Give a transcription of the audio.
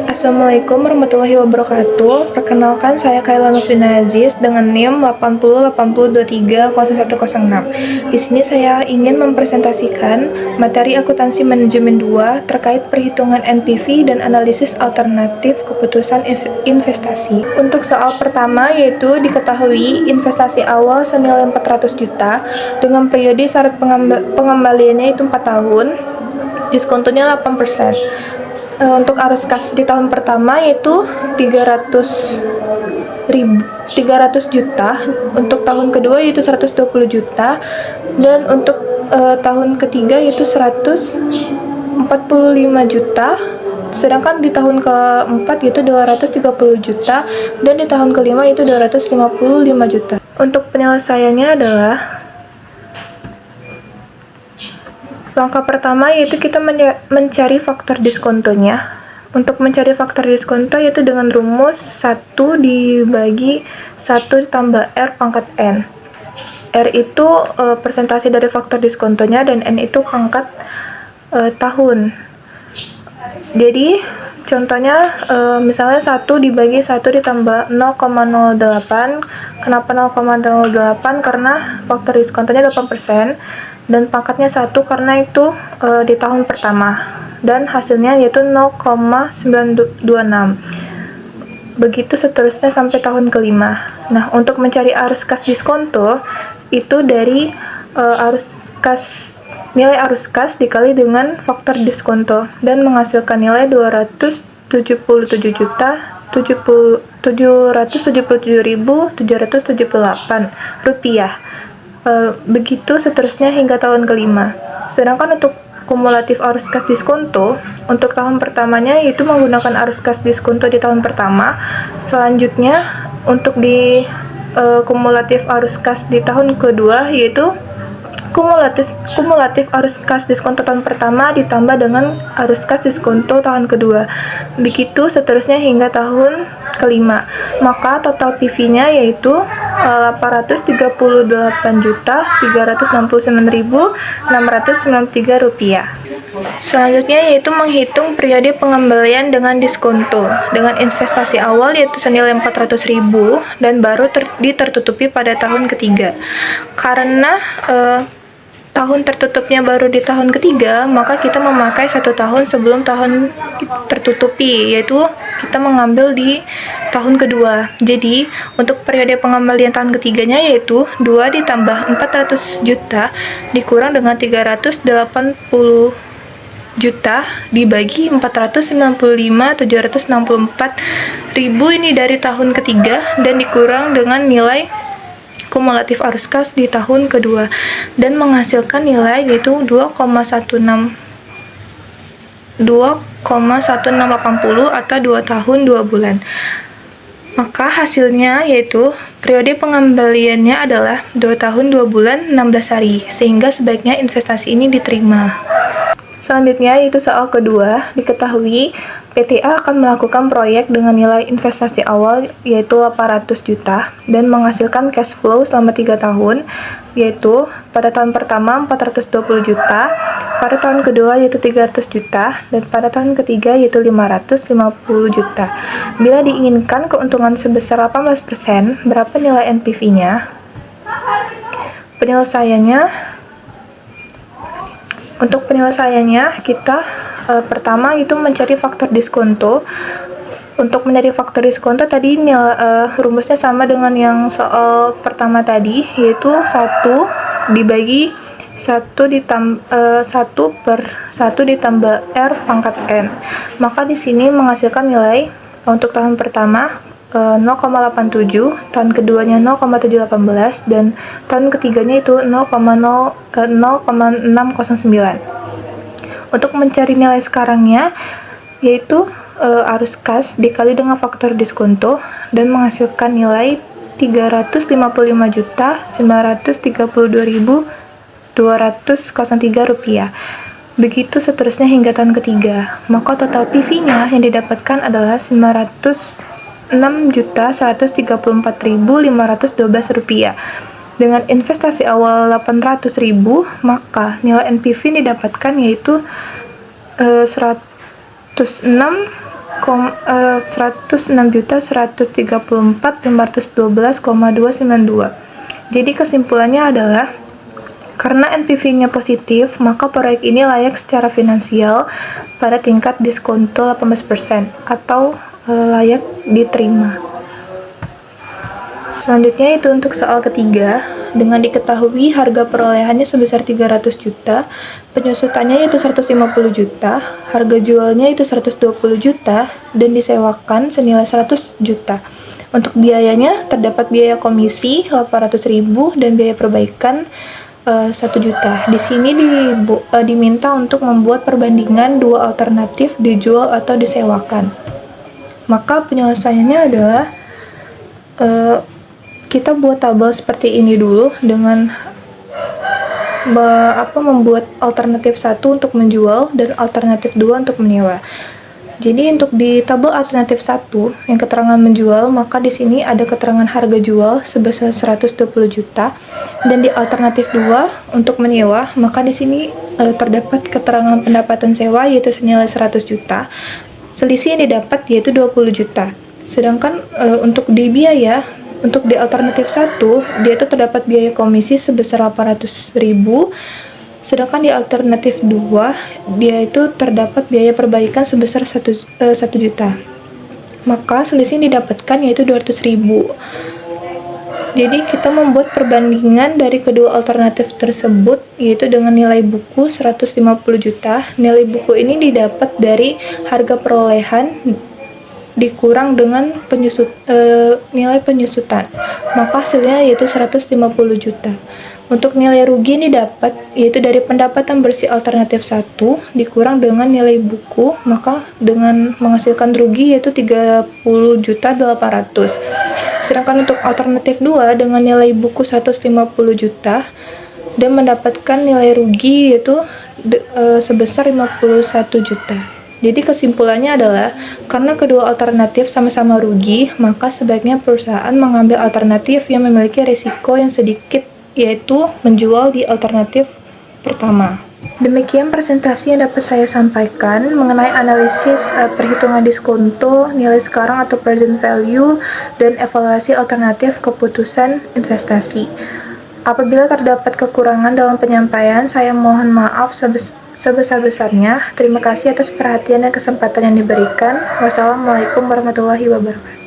Assalamualaikum warahmatullahi wabarakatuh. Perkenalkan, saya Kaila Novina Aziz dengan NIM 8080230106. Di sini saya ingin mempresentasikan materi akuntansi manajemen 2 terkait perhitungan NPV dan analisis alternatif keputusan investasi. Untuk soal pertama yaitu diketahui investasi awal senilai 400 juta dengan periode syarat pengembaliannya itu 4 tahun. Diskontonya 8%. Untuk arus kas di tahun pertama yaitu 300 juta, untuk tahun kedua yaitu 120 juta, dan untuk tahun ketiga yaitu 145 juta, sedangkan di tahun keempat yaitu 230 juta, dan di tahun kelima itu 255 juta. Untuk penyelesaiannya adalah langkah pertama yaitu kita mencari faktor diskontonya. Untuk mencari faktor diskonto yaitu dengan rumus 1 dibagi 1 ditambah R pangkat N. R itu persentase dari faktor diskontonya dan N itu pangkat tahun. Jadi contohnya misalnya 1 dibagi 1 ditambah 0,08. Kenapa 0,08? Karena faktor diskontonya 8%. Dan pangkatnya 1 karena itu di tahun pertama, dan hasilnya yaitu 0,926. Begitu seterusnya sampai tahun kelima. Nah, untuk mencari arus kas diskonto itu dari nilai arus kas dikali dengan faktor diskonto dan menghasilkan nilai 277.777.778 rupiah. Begitu seterusnya hingga tahun kelima. Sedangkan untuk kumulatif arus kas diskonto untuk tahun pertamanya yaitu menggunakan arus kas diskonto di tahun pertama. Selanjutnya untuk di kumulatif arus kas di tahun kedua yaitu kumulatif arus kas diskonto tahun pertama ditambah dengan arus kas diskonto tahun kedua. Begitu seterusnya hingga tahun kelima. Maka total PV-nya yaitu 838.369.693 rupiah. Selanjutnya yaitu menghitung periode pengembalian dengan diskonto dengan investasi awal yaitu senilai 400.000 dan baru ditertutupi pada tahun ketiga. Karena tahun tertutupnya baru di tahun ketiga, maka kita memakai 1 tahun sebelum tahun tertutupi, yaitu kita mengambil di tahun kedua. Jadi untuk periode pengembalian tahun ketiganya yaitu 2 ditambah 400 juta dikurang dengan 380 juta dibagi 495.764 ribu ini dari tahun ketiga dan dikurang dengan nilai kumulatif arus kas di tahun kedua dan menghasilkan nilai yaitu 2,1680 atau 2 tahun 2 bulan. Maka hasilnya yaitu periode pengembaliannya adalah 2 tahun 2 bulan 16 hari, sehingga sebaiknya investasi ini diterima. Selanjutnya yaitu soal kedua, diketahui PTA akan melakukan proyek dengan nilai investasi awal yaitu 800 juta dan menghasilkan cash flow selama 3 tahun, yaitu pada tahun pertama 420 juta, pada tahun kedua yaitu 300 juta, dan pada tahun ketiga yaitu 550 juta. Bila diinginkan keuntungan sebesar 18%, berapa nilai NPV-nya? Untuk penyelesaiannya kita pertama itu mencari faktor diskonto. Untuk mencari faktor diskonto tadi rumusnya sama dengan yang soal pertama tadi, yaitu 1 dibagi 1 per 1 ditambah R pangkat N. Maka di sini menghasilkan nilai untuk tahun pertama 0,87, tahun keduanya 0,718, dan tahun ketiganya itu 0,609. Untuk mencari nilai sekarangnya yaitu arus kas dikali dengan faktor diskonto dan menghasilkan nilai 355.932.203 rupiah. Begitu seterusnya hingga tahun ketiga. Maka total PV-nya yang didapatkan adalah 606.134.512 rupiah. Dengan investasi awal 800.000, maka nilai NPV yang didapatkan yaitu 100 106.134.512,292. Jadi kesimpulannya adalah karena NPV-nya positif, maka proyek ini layak secara finansial pada tingkat diskonto 18% atau layak diterima. Selanjutnya itu untuk soal ketiga, dengan diketahui harga perolehannya sebesar 300 juta, penyusutannya yaitu 150 juta, harga jualnya itu 120 juta, dan disewakan senilai 100 juta. Untuk biayanya terdapat biaya komisi 800.000 dan biaya perbaikan 1 juta. Di sini diminta untuk membuat perbandingan dua alternatif dijual atau disewakan. Maka penyelesaiannya adalah kita buat tabel seperti ini dulu dengan membuat alternatif 1 untuk menjual dan alternatif 2 untuk menyewa. Jadi untuk di tabel alternatif 1 yang keterangan menjual, maka di sini ada keterangan harga jual sebesar 120 juta, dan di alternatif 2 untuk menyewa, maka di sini terdapat keterangan pendapatan sewa yaitu senilai 100 juta. Selisih yang didapat yaitu 20 juta. Sedangkan untuk di biaya, untuk di alternatif 1, dia itu terdapat biaya komisi sebesar 800.000, sedangkan di alternatif 2, dia itu terdapat biaya perbaikan sebesar 1 juta. Maka selisih yang didapatkan yaitu 200.000. Jadi kita membuat perbandingan dari kedua alternatif tersebut, yaitu dengan nilai buku 150 juta. Nilai buku ini didapat dari harga perolehan dikurang dengan nilai penyusutan, maka hasilnya yaitu 150 juta. Untuk nilai rugi ini dapat yaitu dari pendapatan bersih alternatif 1 dikurang dengan nilai buku, maka dengan menghasilkan rugi yaitu 30.800.000. Sedangkan untuk alternatif 2 dengan nilai buku 150 juta dan mendapatkan nilai rugi yaitu sebesar 51 juta. Jadi kesimpulannya adalah karena kedua alternatif sama-sama rugi, maka sebaiknya perusahaan mengambil alternatif yang memiliki risiko yang sedikit, yaitu menjual di alternatif pertama. Demikian presentasi yang dapat saya sampaikan mengenai analisis perhitungan diskonto, nilai sekarang atau present value, dan evaluasi alternatif keputusan investasi. Apabila terdapat kekurangan dalam penyampaian, saya mohon maaf sebesar-besarnya. Terima kasih atas perhatian dan kesempatan yang diberikan. Wassalamualaikum warahmatullahi wabarakatuh.